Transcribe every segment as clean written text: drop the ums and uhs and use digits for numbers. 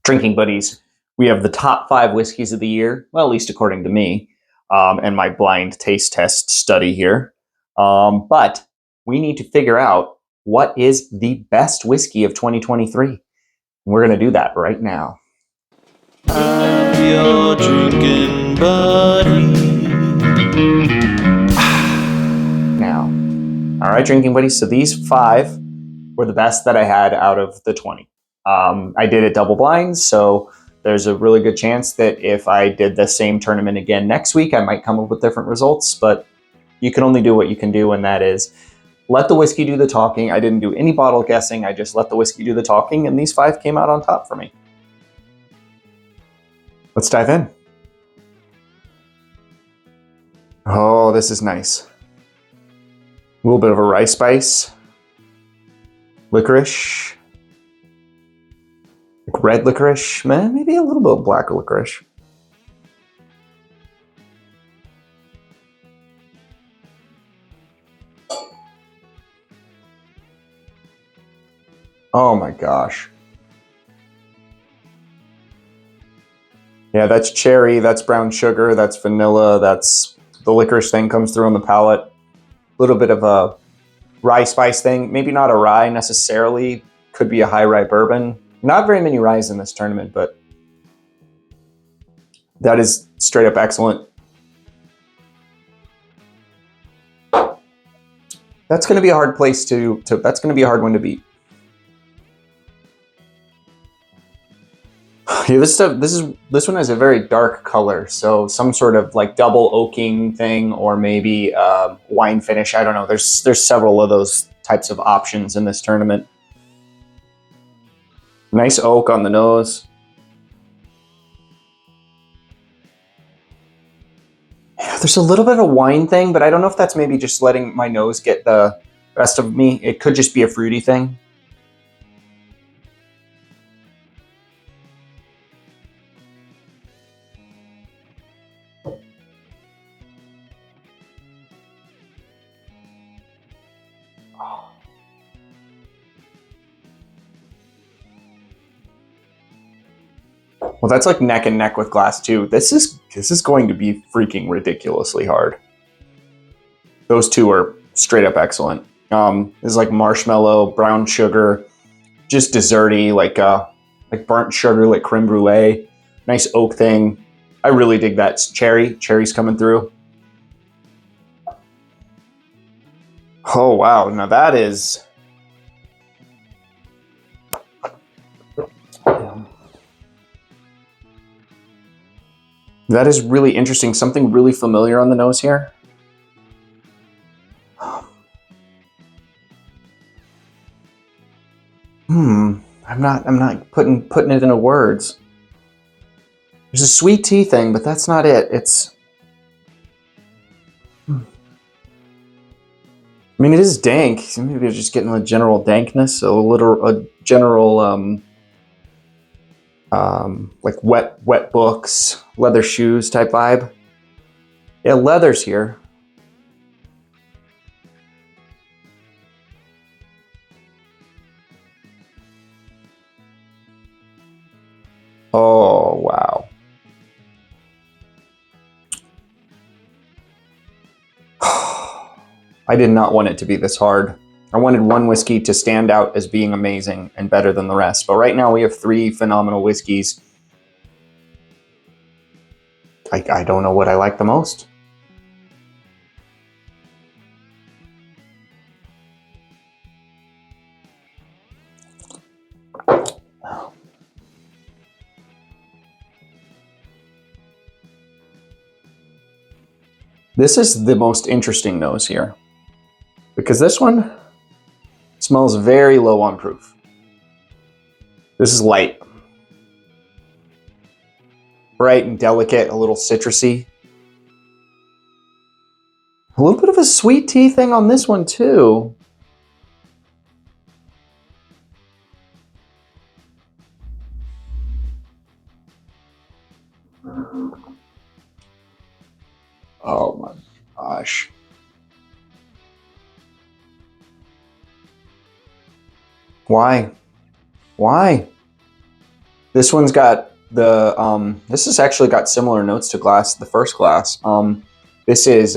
Drinking buddies, we have the top 5 whiskeys of the year, well, at least according to me, and my blind taste test study here. But we need to figure out what is the best whiskey of 2023. We're going to do that right now. I'm your drinking buddy. Now, all right, drinking buddies. So these 5 were the best that I had out of the 20. I did it double blind, so there's a really good chance that if I did the same tournament again next week, I might come up with different results, but you can only do what you can do, and that is let the whiskey do the talking. I didn't do any bottle guessing. I just let the whiskey do the talking, and these 5 came out on top for me. Let's dive in. Oh, this is nice. A little bit of a rye spice. Licorice. Like red licorice. Maybe a little bit of black licorice. Oh my gosh. Yeah, that's cherry, that's brown sugar, that's vanilla, that's the licorice thing comes through on the palate. A little bit of a rye spice thing. Maybe not a rye necessarily. Could be a high rye bourbon. Not very many ryes in this tournament, but that is straight up excellent. That's going to be a hard place to that's going to be a hard one to beat. Yeah, this one has a very dark color, so some sort of like double oaking thing, or maybe wine finish. I don't know. There's several of those types of options in this tournament. Nice oak on the nose. Yeah, there's a little bit of a wine thing, but I don't know if that's maybe just letting my nose get the rest of me. It could just be a fruity thing. Well, that's like neck and neck with glass 2. This is going to be freaking ridiculously hard. Those 2 are straight up excellent. This is like marshmallow, brown sugar, just desserty, like burnt sugar, like creme brulee. Nice oak thing. I really dig that. Cherry's coming through. Oh wow! Now that is. That is really interesting. Something really familiar on the nose here. I'm not putting it into words. There's a sweet tea thing, but that's not it. It's. I mean, it is dank. Maybe you're just getting a general dankness, a general like wet books, leather shoes type vibe. Yeah, leather's here. Oh, wow. I did not want it to be this hard. I wanted one whiskey to stand out as being amazing and better than the rest. But right now we have 3 phenomenal whiskeys. I don't know what I like the most. This is the most interesting nose here, because this one smells very low on proof. This is light. Bright and delicate, a little citrusy. A little bit of a sweet tea thing on this one too. Oh my gosh. Why? Why? This one's got the, this has actually got similar notes to the first glass. This is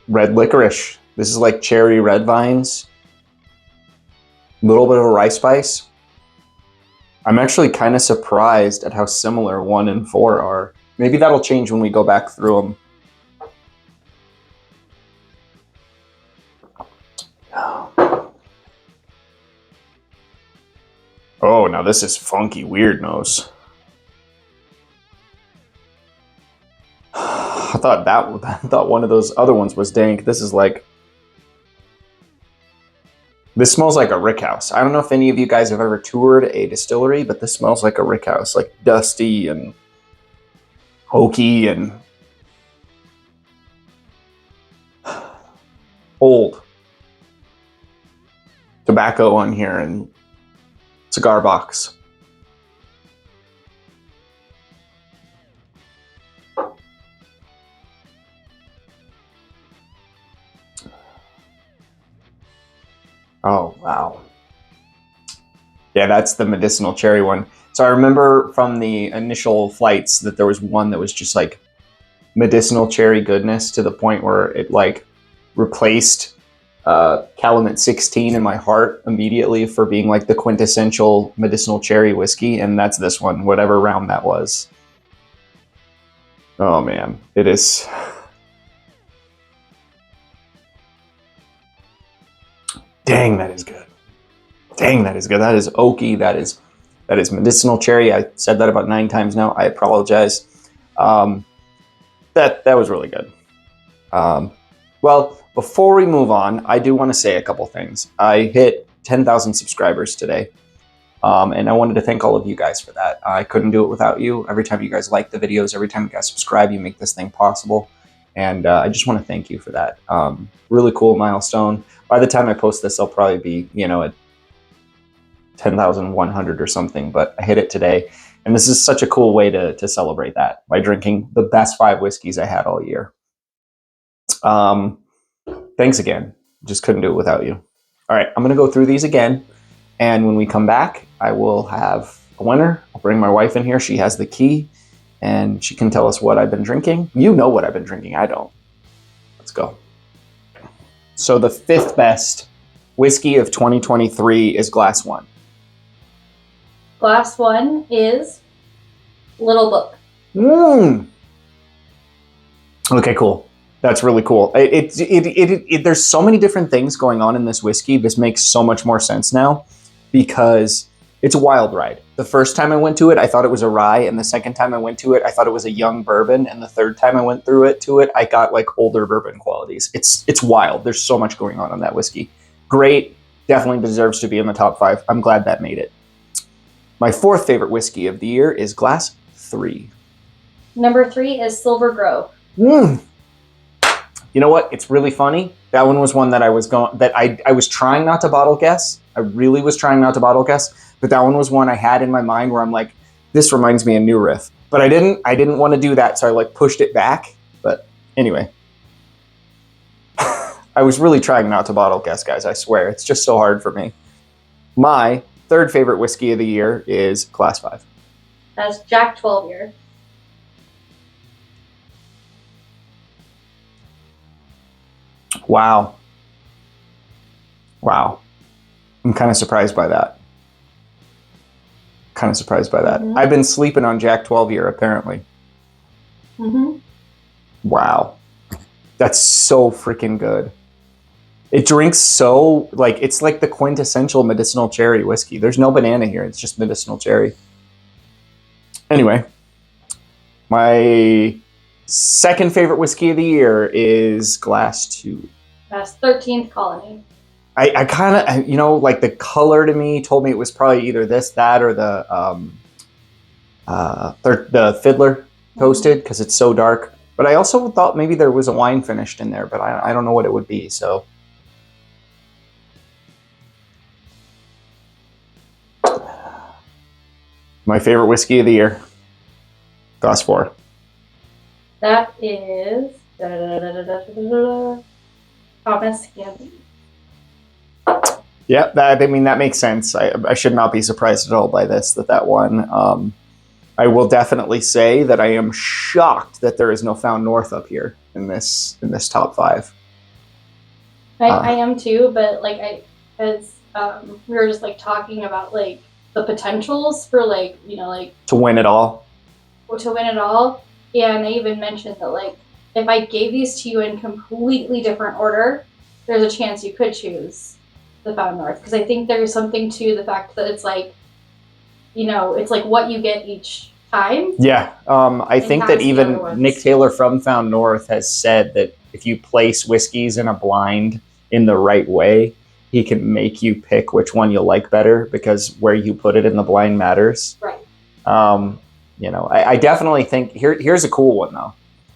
red licorice. This is like cherry red vines. A little bit of a rye spice. I'm actually kind of surprised at how similar 1 and 4 are. Maybe that'll change when we go back through them. Oh, now this is funky, weird nose. I thought one of those other ones was dank. This is like, this smells like a rick house. I don't know if any of you guys have ever toured a distillery, but this smells like a rick house, like dusty and oaky and old. Tobacco on here and cigar box. Oh, wow. Yeah, that's the medicinal cherry one. So I remember from the initial flights that there was one that was just like medicinal cherry goodness to the point where it like replaced Calumet 16 in my heart immediately for being like the quintessential medicinal cherry whiskey. And that's this one, whatever round that was. Oh man, it is. Dang, that is good. Dang, that is good. That is oaky. That is medicinal cherry. I said that about 9 times now. I apologize. That was really good. Well, before we move on, I do want to say a couple things. I hit 10,000 subscribers today, and I wanted to thank all of you guys for that. I couldn't do it without you. Every time you guys like the videos, every time you guys subscribe, you make this thing possible. And I just want to thank you for that. Really cool milestone. By the time I post this, I'll probably be, at 10,100 or something, but I hit it today. And this is such a cool way to celebrate that by drinking the best 5 whiskeys I had all year. Thanks again. Just couldn't do it without you. All right, I'm going to go through these again. And when we come back, I will have a winner. I'll bring my wife in here. She has the key and she can tell us what I've been drinking. You know what I've been drinking. I don't. Let's go. So the 5th best whiskey of 2023 is Glass 1. Glass 1 is Little Book. Okay, cool. That's really cool. There's so many different things going on in this whiskey. This makes so much more sense now because it's a wild ride. The first time I went to it, I thought it was a rye, and the second time I went to it, I thought it was a young bourbon, and the third time I went through it I got like older bourbon qualities. It's wild. There's so much going on that whiskey. Great. Definitely deserves to be in the top 5. I'm glad that made it. My 4th favorite whiskey of the year is Glass 3. Number 3 is Silver Grove. You know what? It's really funny. That one was one that I was trying not to bottle guess. I really was trying not to bottle guess, but that one was one I had in my mind where I'm like, this reminds me of New Riff. But I didn't want to do that, so I like pushed it back. But anyway. I was really trying not to bottle guess, guys. I swear. It's just so hard for me. My 3rd favorite whiskey of the year is Glass 5. That's Jack 12 year. Wow. I'm kind of surprised by that. Mm-hmm. I've been sleeping on Jack 12 year, apparently. Mm-hmm. Wow. That's so freaking good. It drinks so, it's like the quintessential medicinal cherry whiskey. There's no banana here. It's just medicinal cherry. Anyway, my 2nd favorite whiskey of the year is Glass 2. That's 13th Colony. I kind of, the color to me told me it was probably either this, that, or the Fiddler Toasted because it's so dark. But I also thought maybe there was a wine finished in there, but I don't know what it would be. So my favorite whiskey of the year, Glass 4. That is Thomas Gambie. Yeah, I mean, that makes sense. I should not be surprised at all by that won. I will definitely say that I am shocked that there is no Found North up here in this top 5. I am too, but like because we were just like talking about like the potentials for like like to win it all. To win it all, and I even mentioned that like if I gave these to you in completely different order, there's a chance you could choose the Found North, because I think there's something to the fact that it's like it's like what you get each time. Yeah, I think that even Nick Taylor from Found North has said that if you place whiskeys in a blind in the right way, he can make you pick which one you like better, because where you put it in the blind matters. Right. I definitely think here's a cool one though.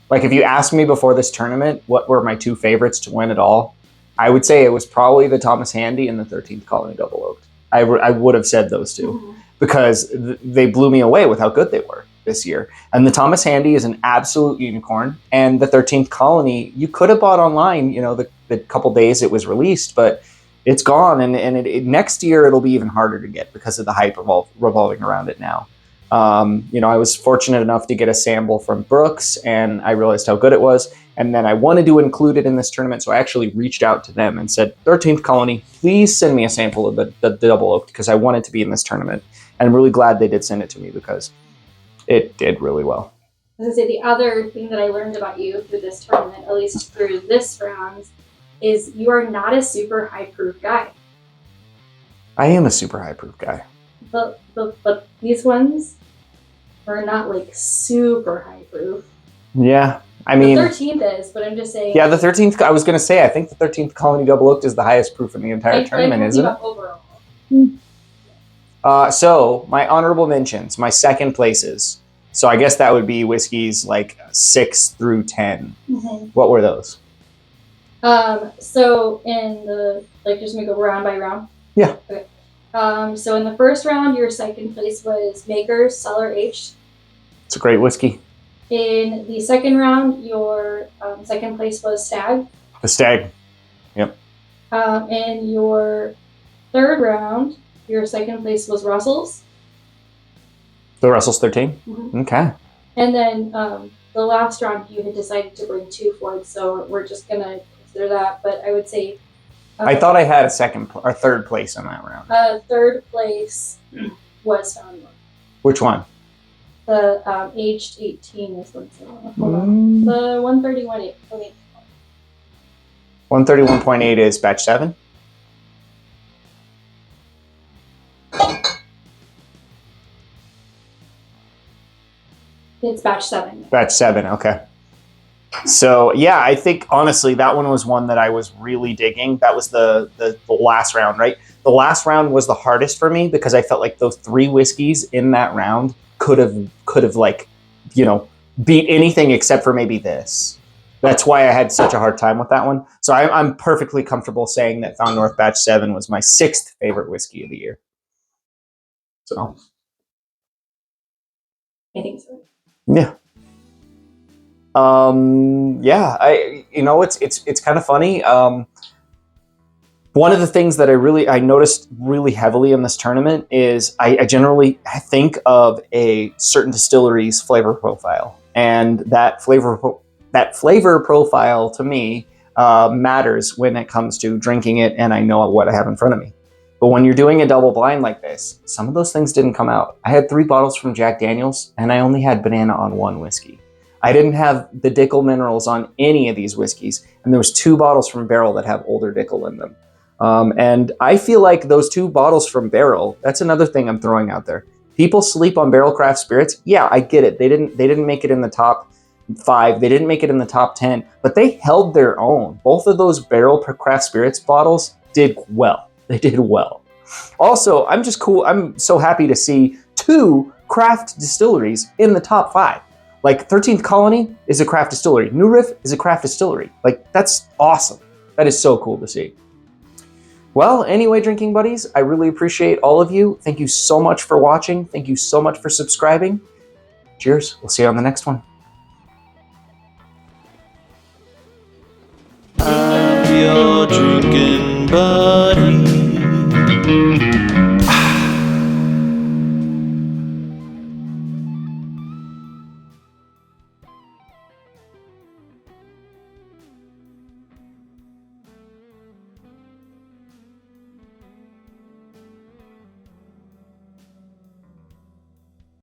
Like if you asked me before this tournament what were my 2 favorites to win it all, I would say it was probably the Thomas Handy and the 13th Colony Double Oaked. I would have said those 2 because they blew me away with how good they were this year. And the Thomas Handy is an absolute unicorn, and the 13th Colony you could have bought online, the couple days it was released, but it's gone, and next year it'll be even harder to get because of the hype revolving around it now. I was fortunate enough to get a sample from Brooks, and I realized how good it was. And then I wanted to include it in this tournament, so I actually reached out to them and said, 13th Colony, please send me a sample of the Double Oaked, because I want it to be in this tournament. And I'm really glad they did send it to me, because it did really well. I was going to say, the other thing that I learned about you through this tournament, at least through this round, is you are not a super high proof guy. I am a super high proof guy. But these ones are not like super high proof. Yeah. I mean, the 13th is, but I'm just saying. Yeah, the 13th, I was going to say, I think the 13th Colony Double Oaked is the highest proof in the entire tournament, isn't it? Overall. So, my honorable mentions, my second places. So, I guess that would be whiskeys like 6 through 10. Mm-hmm. What were those? So, in the, just going to go round by round? Yeah. Okay. So, in the first round, your second place was Maker's Cellar Aged. It's a great whiskey. In the second round, your second place was Stag. The Stag. Yep. In your third round, your second place was Russell's. The Russell's 13? Mm-hmm. Okay. And then the last round, you had decided to bring 2 forward, so we're just going to consider that. But I would say... I thought I had a third place in that round. Third place was Found North. Which one? The aged 18 is what's hold on. The 131.8. 131.8 is batch 7? It's batch 7. Batch 7, okay. So, yeah, I think, honestly, that one was one that I was really digging. That was the last round, right? The last round was the hardest for me because I felt like those 3 whiskeys in that round could have like, beat anything except for maybe this. That's why I had such a hard time with that one. So I'm perfectly comfortable saying that Found North Batch 7 was my 6th favorite whiskey of the year. So. I think so. Yeah. It's kind of funny. One of the things that I noticed really heavily in this tournament is I generally think of a certain distillery's flavor profile, and that flavor profile to me matters when it comes to drinking it, and I know what I have in front of me. But when you're doing a double blind like this, some of those things didn't come out. I had 3 bottles from Jack Daniel's, and I only had banana on 1 whiskey. I didn't have the Dickel minerals on any of these whiskeys, and there was 2 bottles from Barrel that have older Dickel in them. And I feel like those 2 bottles from Barrel, that's another thing I'm throwing out there. People sleep on Barrel craft spirits. Yeah, I get it. They didn't make it in the top 5. They didn't make it in the top 10, but they held their own. Both of those Barrel craft spirits bottles did well. They did well. Also, I'm so happy to see 2 craft distilleries in the top 5. Like 13th Colony is a craft distillery. New Riff is a craft distillery. Like, that's awesome. That is so cool to see. Well, anyway, drinking buddies, I really appreciate all of you. Thank you so much for watching. Thank you so much for subscribing. Cheers. We'll see you on the next one.